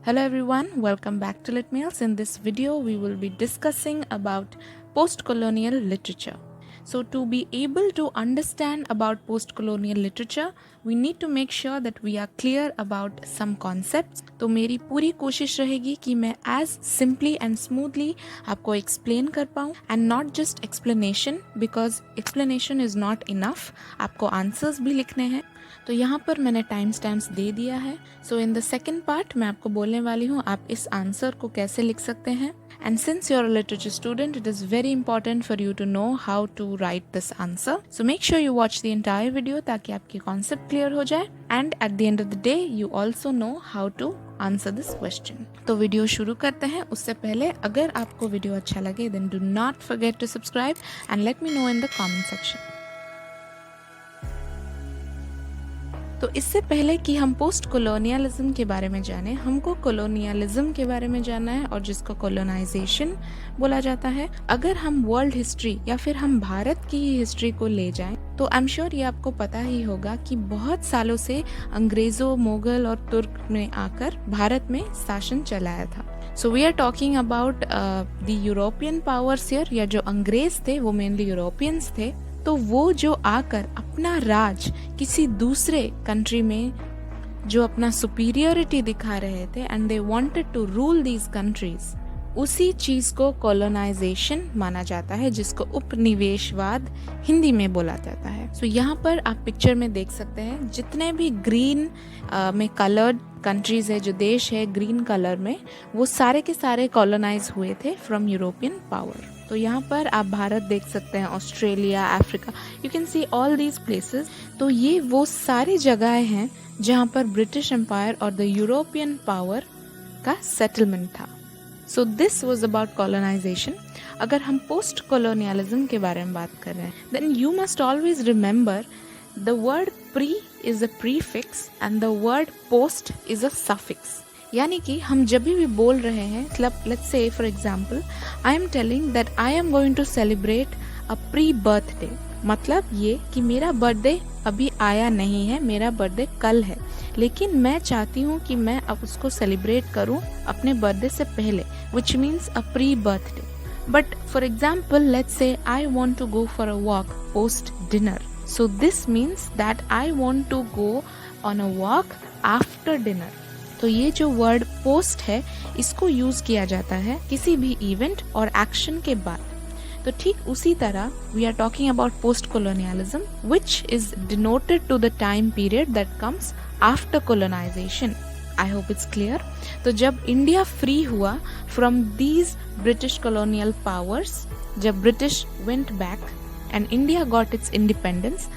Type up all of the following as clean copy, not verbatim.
Hello everyone, welcome back to Litmeals. In this video, we will be discussing about post-colonial literature. So to be able to understand about post-colonial literature, we need to make sure that we are clear about some concepts. तो मेरी पूरी कोशिश रहेगी कि मैं as simply and smoothly आपको explain कर पाऊँ and not just explanation because explanation is not enough. आपको answers भी लिखने हैं. तो यहाँ पर मैंने टाइम स्टैम्प्स दे दिया है. सो इन द सेकेंड पार्ट मैं आपको बोलने वाली हूँ आप इस आंसर को कैसे लिख सकते हैं. And since you are a literature student, it is very important for you to know how to write this answer. So make sure you watch the entire video ताकि आपकी कॉन्सेप्ट क्लियर हो जाए and at the end of the day you also know how to answer this question. तो video शुरू करते हैं. उससे पहले अगर आपको वीडियो अच्छा लगे then do not forget to subscribe and let me know in the comment section. तो इससे पहले कि हम पोस्ट कॉलोनियलिज्म के बारे में जाने, हमको कॉलोनियलिज्म के बारे में जानना है और जिसको कॉलोनाइजेशन बोला जाता है. अगर हम वर्ल्ड हिस्ट्री या फिर हम भारत की ही हिस्ट्री को ले जाएं तो आई एम श्योर ये आपको पता ही होगा कि बहुत सालों से अंग्रेजों, मुगल और तुर्क ने आकर भारत में शासन चलाया था. So we are talking about the European powers here. या जो अंग्रेज थे वो मेनली यूरोपियंस थे. तो वो जो आकर अपना राज किसी दूसरे कंट्री में जो अपना सुपीरियरिटी दिखा रहे थे and they wanted to rule these countries, उसी चीज को कॉलोनाइजेशन माना जाता है जिसको उपनिवेशवाद हिंदी में बोला जाता है. सो यहाँ पर आप पिक्चर में देख सकते हैं जितने भी ग्रीन में कलर्ड कंट्रीज है, जो देश है ग्रीन कलर में, वो सारे के सारे कॉलोनाइज हुए थे फ्रॉम यूरोपियन पावर. तो यहाँ पर आप भारत देख सकते हैं, Australia, Africa, you can see all these places. तो ये वो सारी जगहें हैं जहाँ पर ब्रिटिश एम्पायर और द यूरोपियन पावर का सेटलमेंट था. So this was about colonisation. अगर हम पोस्ट कॉलोनियलिज्म के बारे में बात कर रहे हैं then you must always remember the word pre is a prefix and the word post is a suffix. यानी कि हम जब भी बोल रहे हैं, मतलब let's say for example I am telling that I am going to celebrate a pre birthday, मतलब ये कि मेरा बर्थडे अभी आया नहीं है, मेरा बर्थडे कल है, लेकिन मैं चाहती हूँ कि मैं अब उसको सेलिब्रेट करूँ अपने बर्थडे से पहले, which means a pre birthday. But for example let's say I want to go for a walk post dinner. So this means that I want to go on a walk after dinner. तो ये जो word post है इसको use किया जाता है किसी भी इवेंट और एक्शन के बाद. तो ठीक उसी तरह we are talking about post colonialism which is denoted to the time period that comes after colonisation. I hope it's clear. तो जब इंडिया फ्री हुआ from these British colonial powers, जब British went back and India got its independence,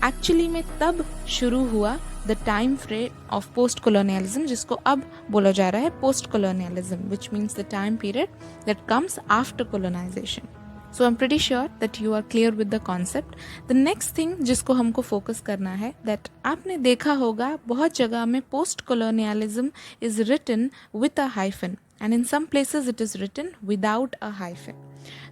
actually में तब शुरू हुआ the time frame of post colonialism, जिसको अब बोला जा रहा है post colonialism, which means the time period that comes after colonisation. So I am pretty sure that you are clear with the concept. The next thing जिसको हमको focus करना है, दैट आपने देखा होगा बहुत जगह में post colonialism is written with a hyphen and in some places it is written without a hyphen.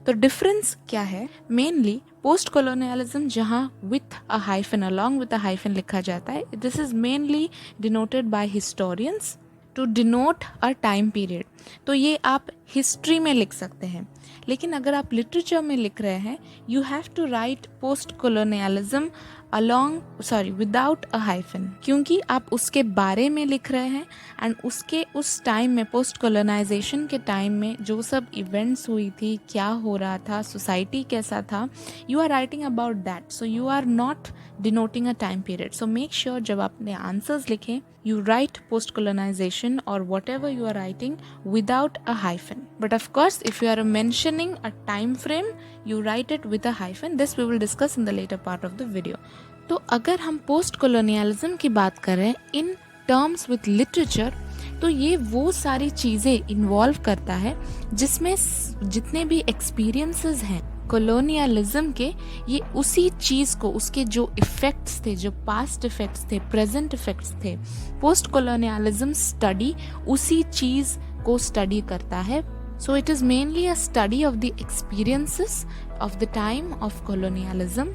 तो डिफरेंस क्या है? मेनली पोस्ट कॉलोनियलिज्म जहाँ with a hyphen, along with a hyphen लिखा जाता है, this is mainly denoted by historians to denote a time period. तो ये आप हिस्ट्री में लिख सकते हैं, लेकिन अगर आप लिटरेचर में लिख रहे हैं you have to write post colonialism without a hyphen, क्योंकि आप उसके बारे में लिख रहे हैं एंड उसके उस टाइम में, पोस्ट कॉलोनाइजेशन के टाइम में जो सब इवेंट्स हुई थी, क्या हो रहा था, सोसाइटी कैसा था, you are writing about that. So you are not denoting a time period. So make sure जब आपने आंसर्स लिखें you write post colonization or whatever you are writing without a hyphen. But of course if you are mentioning a time frame you write it with a hyphen. This we will discuss in the later part of the video. तो अगर हम post colonialism की बात करें in terms with literature, तो ये वो सारी चीज़ें इन्वॉल्व करता है जिसमें जितने भी एक्सपीरियंसेस हैं कॉलोनियलिज्म के, ये उसी चीज़ को, उसके जो इफ़ेक्ट्स थे, जो पास्ट इफ़ेक्ट्स थे, प्रेजेंट इफ़ेक्ट्स थे, पोस्ट कॉलोनियलिज्म स्टडी उसी चीज़ को स्टडी करता है. सो it is mainly a study of the experiences of the time of colonialism,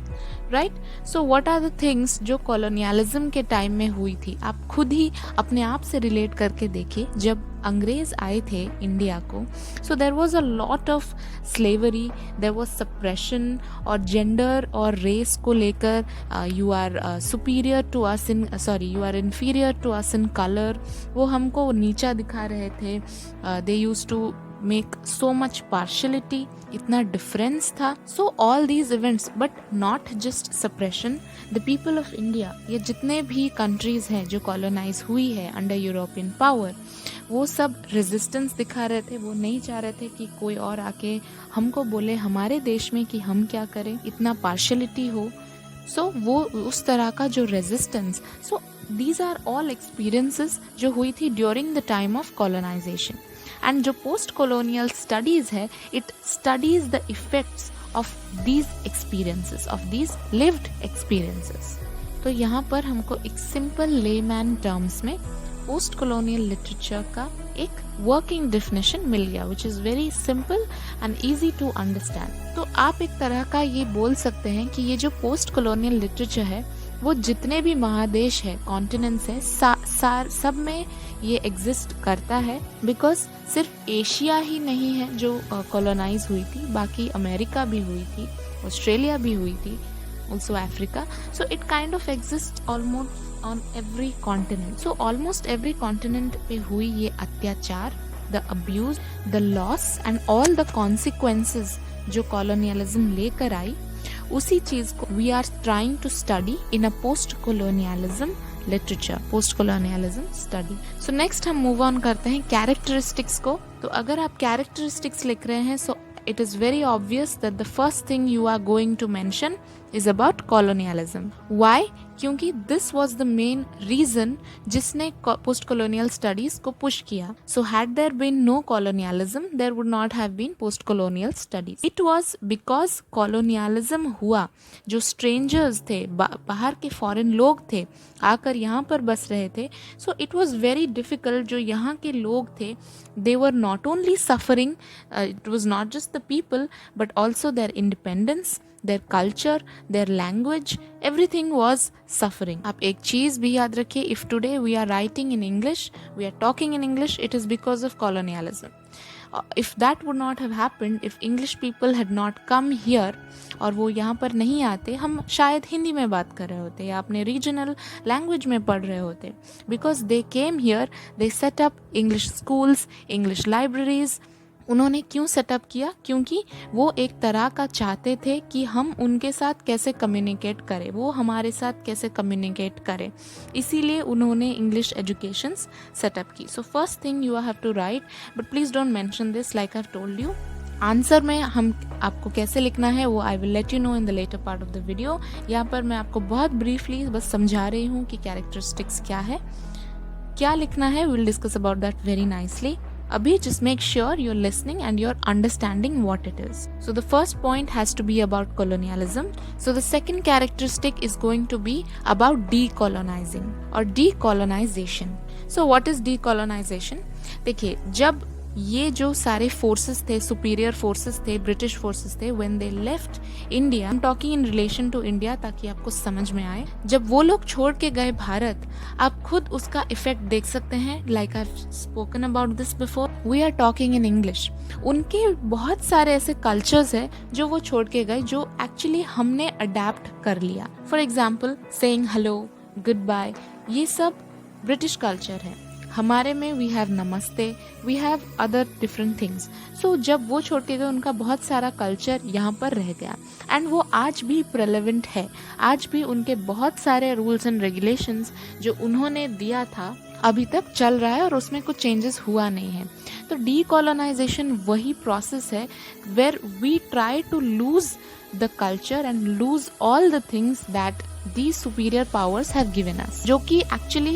right? So what are the things जो colonialism के टाइम में हुई थी? आप खुद ही अपने आप से रिलेट करके देखिए, जब अंग्रेज आए थे इंडिया को, so there was a lot of slavery, there was suppression, और जेंडर और रेस को लेकर you are superior to us in, sorry you are inferior to us in colour, वो हमको नीचा दिखा रहे थे. They use to make so much partiality, इतना डिफरेंस था. So all these events, but not just suppression, the people of India, ये जितने भी कंट्रीज हैं जो कॉलोनाइज हुई है अंडर यूरोपियन पावर, वो सब रेजिस्टेंस दिखा रहे थे. वो नहीं चाह रहे थे कि कोई और आके हमको बोले हमारे देश में कि हम क्या करें, इतना पार्शलिटी हो. सो वो उस तरह का जो resistance, so these are all experiences जो हुई थी during the time of colonisation. And जो पोस्ट कॉलोनियल स्टडीज है, it studies the effects of these experiences, of these lived experiences. तो यहाँ पर हमको एक सिंपल लेमैन टर्म्स में पोस्ट कॉलोनियल लिटरेचर का एक वर्किंग डेफिनेशन मिल गया, which is very simple and easy to understand. तो आप एक तरह का ये बोल सकते हैं कि ये जो पोस्ट कॉलोनियल लिटरेचर है, वो जितने भी महादेश है, कॉन्टिनेंट्स है, सब में ये एग्जिस्ट करता है. बिकॉज सिर्फ एशिया ही नहीं है जो कॉलोनाइज हुई थी, बाकी अमेरिका भी हुई थी, ऑस्ट्रेलिया भी हुई थी, also Africa. So it kind of exists almost on every continent. So almost every continent पे हुई ये अत्याचार, the abuse, the loss and all the consequences जो colonialism लेकर आई, उसी चीज को we are trying to study in a post-colonialism literature, post-colonialism study. So next हम move on करते हैं characteristics को. तो अगर आप characteristics लिख रहे हैं, so it is very obvious that the first thing you are going to mention is about colonialism. Why? क्योंकि this was the main reason जिसने post colonial studies को push किया. So had there been no colonialism, there would not have been post colonial studies. It was because colonialism हुआ, जो strangers थे, बाहर के foreign लोग थे, आकर यहाँ पर बस रहे थे. So it was very difficult. जो यहाँ के लोग थे, they were not only suffering, it was not just the people, but also their independence, their culture, their language, everything was suffering. आप एक चीज़ भी याद रखिए, if today we are writing in English, we are talking in English, it is because of colonialism. If that would not have happened, if English people had not come here, और वो यहाँ पर नहीं आते, हम शायद हिंदी में बात कर रहे होते या अपने रीजनल लैंग्वेज में पढ़ रहे होते. Because they came here, they set up English schools, English libraries. उन्होंने क्यों सेटअप किया? क्योंकि वो एक तरह का चाहते थे कि हम उनके साथ कैसे कम्युनिकेट करें, वो हमारे साथ कैसे कम्युनिकेट करें, इसीलिए उन्होंने इंग्लिश एजुकेशंस सेटअप की. So first thing you have to write, but please don't mention this like I have told you. Answer में हम आपको कैसे लिखना है वो I will let you know in the latter part of the video. यहाँ पर मैं आपको बहुत ब्रीफली बस समझा रही हूँ कि कैरेक्टरिस्टिक्स क्या है, क्या लिखना है. We will discuss about that very nicely. Abhi, just make sure you're listening and you're understanding what it is. So the first point has to be about colonialism. So the second characteristic is going to be about decolonizing or decolonization. So what is decolonization? देखिए, जब ये जो सारे forces थे, superior forces थे, British forces थे, when they left India, I am talking in relation to India ताकि आपको समझ में आए. जब वो लोग छोड़ के गए भारत, आप खुद उसका इफेक्ट देख सकते हैं. Like I have spoken about this before, we are talking in English. उनके बहुत सारे ऐसे कल्चर्स है जो वो छोड़ के गए, जो एक्चुअली हमने अडेप्ट कर लिया. For example saying hello, good bye, ये सब ब्रिटिश कल्चर है. हमारे में we have namaste, we have other different things. So जब वो छोड़ के गए, उनका बहुत सारा कल्चर यहाँ पर रह गया एंड वो आज भी प्रेलेवेंट है. आज भी उनके बहुत सारे रूल्स एंड रेगुलेशंस जो उन्होंने दिया था अभी तक चल रहा है और उसमें कुछ चेंजेस हुआ नहीं है. तो डीकोलोनाइजेशन वही प्रोसेस है where we try to lose the culture and lose all the things that these superior powers have given us, जो कि actually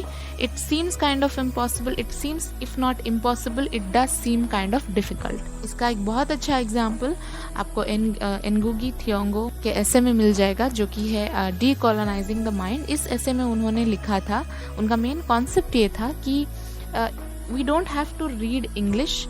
it seems kind of impossible, it seems if not impossible, it does seem kind of difficult. इसका एक बहुत अच्छा example आपको एनगुगी थियोंगो के ऐसे में मिल जाएगा, जो कि है डीकोलोनाइजिंग द माइंड. इस ऐसे में उन्होंने लिखा था, उनका मेन कॉन्सेप्ट ये था कि we don't have to read English.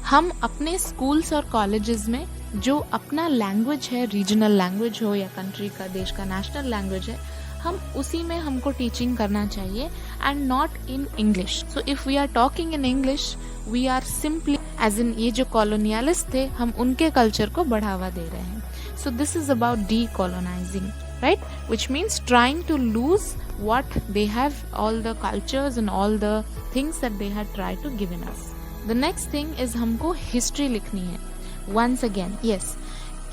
हम अपने स्कूल्स और कॉलेजेस में जो अपना लैंग्वेज है, रीजनल लैंग्वेज हो या कंट्री का, देश का नेशनल लैंग्वेज है, हम उसी में हमको टीचिंग करना चाहिए and not in English. So if we are talking in English we are simply as in ये जो कॉलोनियलिस्ट थे हम उनके कल्चर को बढ़ावा दे रहे हैं. So this is about decolonising, right, which means trying to lose what they have, all the cultures and all the things that they had tried to give in us. The next thing is हमको history लिखनी है. Once again, yes,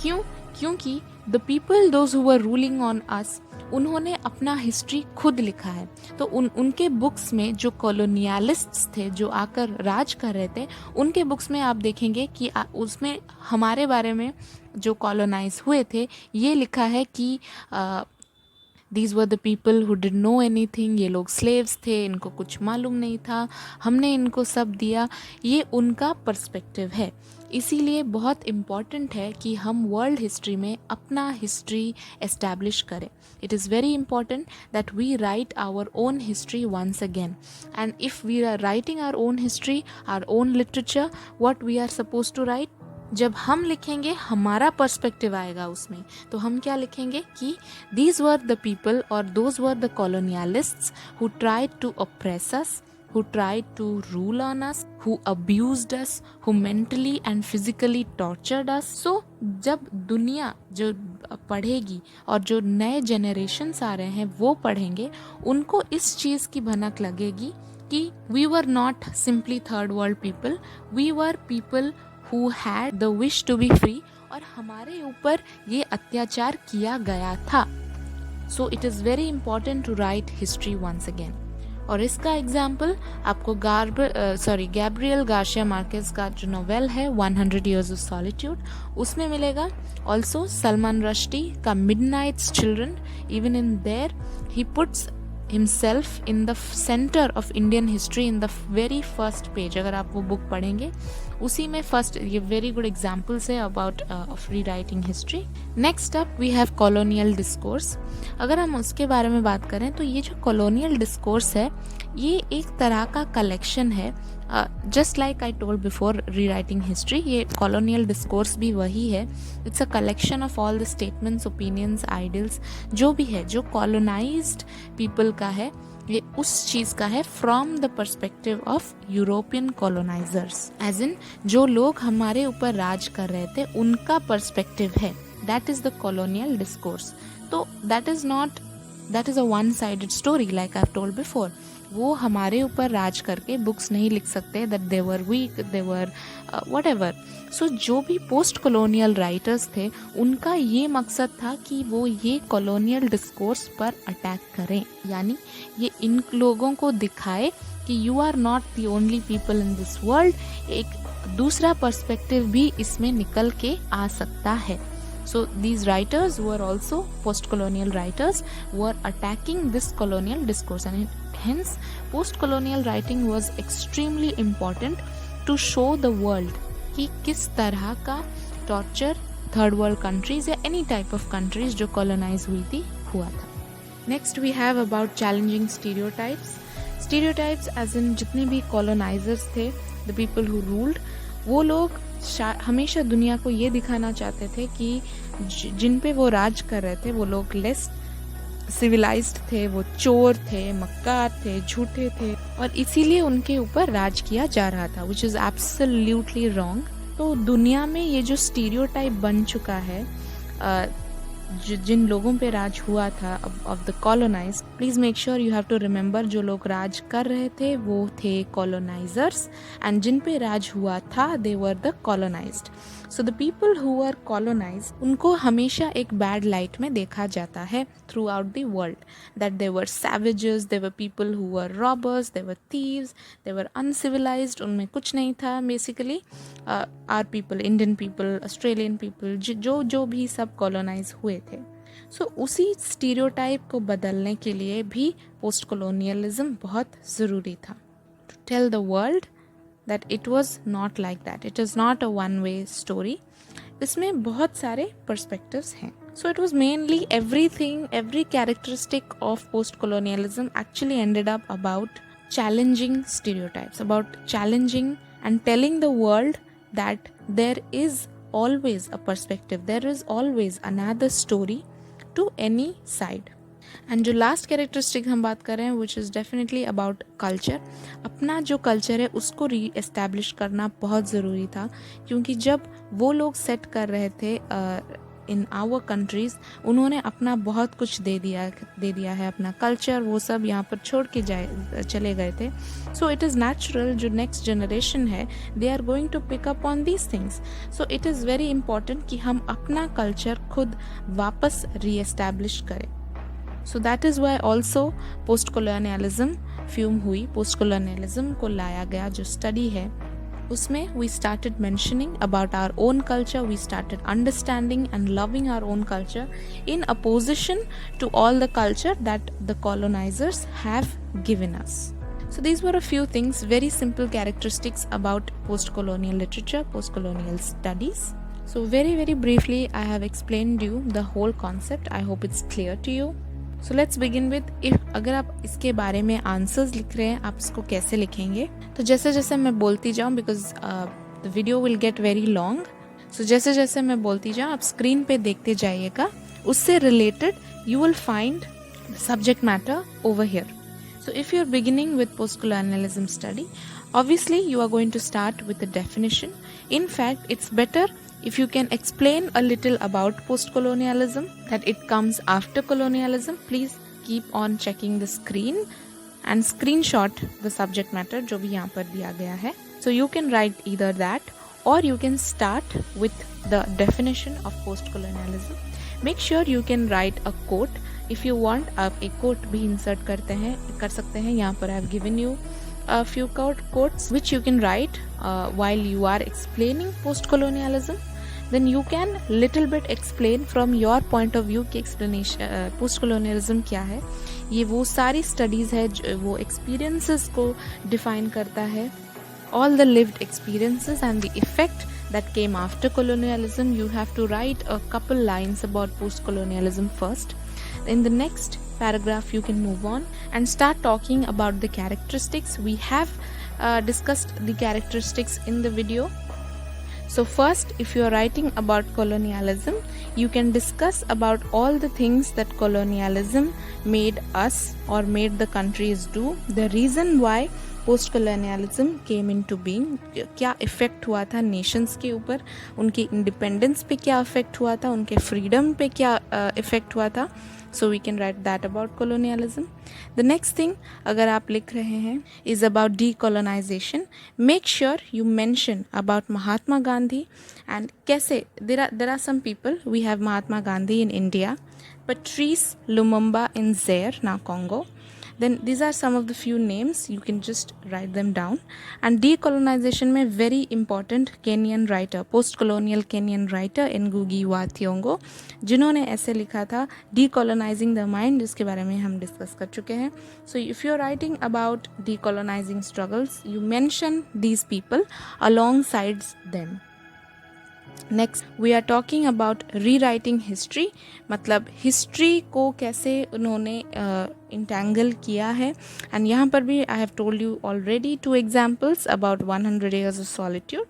क्योंकि the people those who were ruling on us उन्होंने अपना history खुद लिखा है. तो उनके बुक्स में जो कॉलोनियलिस्ट्स थे जो आकर राज कर रहे थे उनके बुक्स में आप देखेंगे कि उसमें हमारे बारे में जो कॉलोनाइज हुए थे ये लिखा है कि these were the people who did know anything, ये लोग स्लेव्स थे, इनको कुछ मालूम नहीं था, हमने इनको सब दिया. ये उनका पर्सपेक्टिव है. इसीलिए बहुत इम्पॉर्टेंट है कि हम वर्ल्ड हिस्ट्री में अपना हिस्ट्री एस्टैब्लिश करें. It is very important that we write our own history once again. And if we are writing our own history, our own literature, what we are suppose to write, जब हम लिखेंगे हमारा perspective आएगा उसमें. तो हम क्या लिखेंगे कि दीज वर द पीपल और those were the colonialists who tried to oppress us, who tried to rule on us, who abused us, who mentally and physically tortured us. So जब दुनिया जो पढ़ेगी और जो नए जनरेशन्स आ रहे हैं वो पढ़ेंगे, उनको इस चीज़ की भनक लगेगी कि we were not simply third world people, we were people who had the wish to be free और हमारे ऊपर ये अत्याचार किया गया था. So it is very important to write history once again. और इसका एग्जाम्पल आपको गैब्रियल गार्सिया मार्केज का जो नोवेल है 100 Years of Solitude उसमें मिलेगा. ऑल्सो सलमान रश्दी का Midnight's Children, even in there he puts himself in the center of Indian history in the very first page. अगर आप वो बुक पढ़ेंगे उसी में फर्स्ट ये वेरी गुड एग्जाम्पल्स है about of rewriting history. Next up we have colonial discourse. अगर हम उसके बारे में बात करें तो ये जो कॉलोनियल डिस्कोर्स है ये एक तरह का कलेक्शन है. Just like I told before rewriting history, ये कॉलोनियल डिस्कोर्स भी वही है. It's a collection of all the statements, opinions, ideals जो भी है जो कॉलोनाइज्ड पीपल का है, ये उस चीज़ का है from the perspective of European colonisers. As in जो लोग हमारे ऊपर राज कर रहे थे उनका पर्सपेक्टिव है. That is the colonial discourse. तो that is a one sided story like I told before. वो हमारे ऊपर राज करके बुक्स नहीं लिख सकते that they were weak, they were whatever. So जो भी पोस्ट कॉलोनियल राइटर्स थे उनका ये मकसद था कि वो ये कॉलोनियल डिस्कोर्स पर अटैक करें, यानी ये इन लोगों को दिखाए कि you are not the only people in this world. एक दूसरा पर्सपेक्टिव भी इसमें निकल के आ सकता है. So these writers were also post-colonial writers were attacking this colonial discourse, and hence post-colonial writing was extremely important to show the world कि किस तरह का torture third world countries या any type of countries जो colonize हुई थी हुआ था. Next we have about challenging stereotypes. Stereotypes as in जितने भी colonizers थे, the people who ruled, वो लोग हमेशा दुनिया को ये दिखाना चाहते थे कि जिन पे वो राज कर रहे थे वो लोग लेस सिविलाइज्ड थे, वो चोर थे, मक्कार थे, झूठे थे और इसीलिए उनके ऊपर राज किया जा रहा था, विच इज़ एब्सोल्युटली रॉन्ग. तो दुनिया में ये जो स्टीरियोटाइप बन चुका है जिन लोगों पे राज हुआ था of the colonise, please make sure you have to remember जो लोग राज कर रहे थे वो थे कॉलोनाइजर्स एंड जिन पे राज हुआ था they were the colonised. So the people who were colonised उनको हमेशा एक बैड लाइट में देखा जाता है throughout the world, that they were savages, they were people who were robbers, they were thieves, they were uncivilised, उनमें कुछ नहीं था. Basically our people, Indian people, Australian people, जो भी सब कॉलोनाइज हुए थे. सो उसी स्टीरियोटाइप को बदलने के लिए भी पोस्ट कॉलोनियलिज्म बहुत ज़रूरी था, to tell the world that it was not like that. It is not a one-way story. इसमें बहुत सारे perspectives हैं. So it was mainly everything, every characteristic of post-colonialism actually ended up about challenging stereotypes, about challenging and telling the world that there is always a perspective, there is always another story to any side. And जो last characteristic हम बात कर रहे हैं which is definitely about culture. अपना जो culture है उसको री एस्टैब्लिश करना बहुत ज़रूरी था, क्योंकि जब वो लोग सेट कर रहे थे इन आवर कंट्रीज़, उन्होंने अपना बहुत कुछ दे दिया है, अपना कल्चर वो सब यहाँ पर छोड़ के चले गए थे। सो इट इज़ नेचुरल जो नेक्स्ट जनरेशन है they are going to pick up on these things. So it is very important कि हम अपना कल्चर खुद वापस री एस्टैब्लिश करें। So that is why also post colonialism फ्यूम हुई, पोस्ट कॉलोनियलिज्म को लाया गया जो स्टडी है उसमें we started mentioning about our own culture, we started understanding and loving our own culture in opposition to all the culture that the colonizers have given us. So these were a few things, very simple characteristics about post-colonial literature, post-colonial studies. So very briefly I have explained you the whole concept. I hope it's clear to you. So let's begin with if अगर आप इसके बारे में answers लिख रहे हैं आप इसको कैसे लिखेंगे। तो जैसे जैसे मैं बोलती जाऊँ, because the video will get very long, so जैसे जैसे मैं बोलती जाऊँ आप स्क्रीन पे देखते जाइएगा, उससे related you will find subject matter over here. So if you are beginning with post colonialism study, obviously you are going to start with a definition. In fact, it's better if you can explain a little about post-colonialism, that it comes after colonialism. Please keep on checking the screen and screenshot the subject matter जो भी यहाँ पर दिया गया है. So you can write either that or you can start with the definition of post-colonialism. Make sure you can write a quote. If you want, आप एक quote भी insert कर सकते हैं. यहाँ पर I have given you a few quotes which you can write while you are explaining post-colonialism. Then you can little bit explain from your point of view कि explanation post-colonialism क्या है. ये वो सारी studies है जो वो experiences को define करता है, all the lived experiences and the effect that came after colonialism. You have to write a couple lines about post-colonialism first. In the next paragraph you can move on and start talking about the characteristics. We have discussed the characteristics in the video. So first, if you are writing about colonialism, you can discuss about all the things that colonialism made us or made the countries do, the reason why post colonialism came into being, क्या effect हुआ था Nations के ऊपर, उनकी independence पे क्या effect हुआ था, उनके फ्रीडम पे क्या इफ़ेक्ट हुआ था. So we can write that about colonialism. The next thing अगर आप लिख रहे हैं is about decolonisation. Make sure you mention about Mahatma Gandhi and कैसे there are some people. We have Mahatma Gandhi in India, Patrice Lumumba in Zaire, now Congo. Then these are some of the few names, you can just write them down. And decolonization में very important Kenyan writer, post-colonial Kenyan writer Ngugi wa Thiong'o, जिन्होंने ऐसे लिखा था decolonizing the mind, जिसके बारे में हम discuss कर चुके हैं. So if you're writing about decolonizing struggles, you mention these people alongside them. Next we are talking about rewriting history, मतलब हिस्ट्री को कैसे उन्होंने इंटेंगल किया है. एंड यहाँ पर भी I have told you already 2 examples about 100 Years of Solitude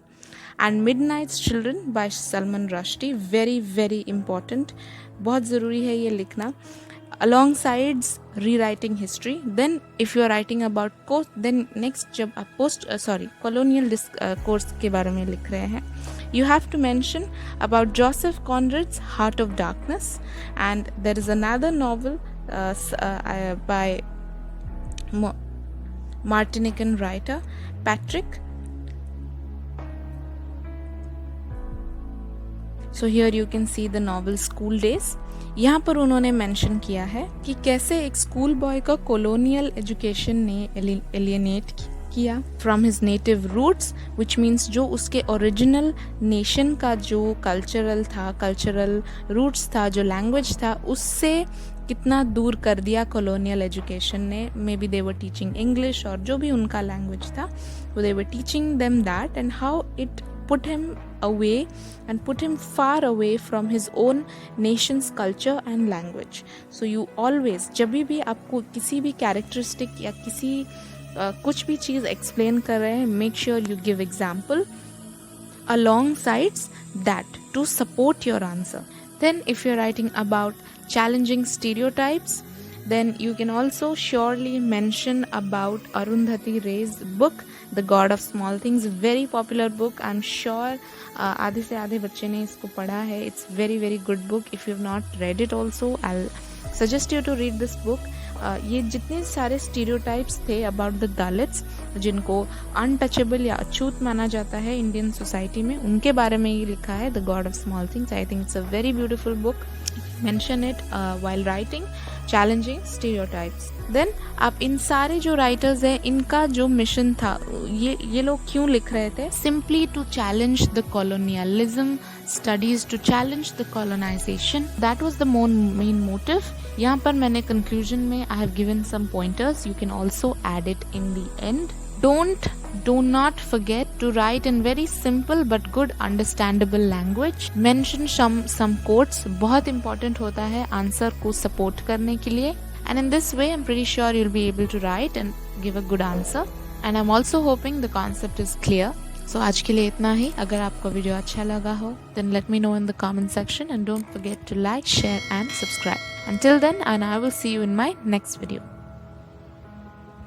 and Midnight's Children by Salman Rushdie. Very important, बहुत ज़रूरी है ये लिखना alongside rewriting history. Then if you are writing about course, then next जब आप colonial course के बारे में लिख रहे हैं, you have to mention about Joseph Conrad's Heart of Darkness. And there is another novel by Martinican writer Patrick. So here you can see the novel School Days. यहाँ पर उन्होंने मेंशन किया है कि कैसे एक स्कूल बॉय का colonial education ने एलियनेट किया from his native roots, which means जो उसके ओरिजिनल नेशन का जो कल्चरल रूट्स था, जो लैंग्वेज था, उससे कितना दूर कर दिया कॉलोनियल एजुकेशन ने. Maybe they were teaching English और जो भी उनका लैंग्वेज था, they were teaching them that and how it put him away and put him far away from his own nation's culture and language. So you always, जब भी आपको किसी भी characteristic या किसी कुछ भी चीज़ explain कर रहे हैं, make sure you give example alongside that to support your answer. Then if you're writing about challenging stereotypes, Then you can also surely mention about Arundhati Ray's book, The God of Small Things, very popular book. I'm sure आधे से आधे बच्चे ने इसको पढ़ा है. It's very very good book. If you've not read it also, I'll suggest you to read this book. ये जितने सारे स्टीरियोटाइप्स थे अबाउट द दलित्स, जिनको अनटचेबल या अछूत माना जाता है इंडियन सोसाइटी में, उनके बारे में ये लिखा है, the God of small things. I think it's a very beautiful book. Mention it while writing challenging stereotypes. Then आप इन सारे जो राइटर्स हैं, इनका जो मिशन था, ये लोग क्यों लिख रहे थे? Simply to challenge the colonialism, studies to challenge the colonization. That was the main motive. यहाँ पर मैंने conclusion में I have given some pointers. You can also add it in the end. Do not forget to write in very simple but good understandable language. Mention some quotes. बहुत important होता है answer को support करने के लिए. And in this way, I'm pretty sure you'll be able to write and give a good answer. And I'm also hoping the concept is clear. So आज के लिए इतना ही. अगर आपको वीडियो अच्छा लगा हो, then let me know in the comment section and don't forget to like, share and subscribe. Until then, and I will see you in my next video.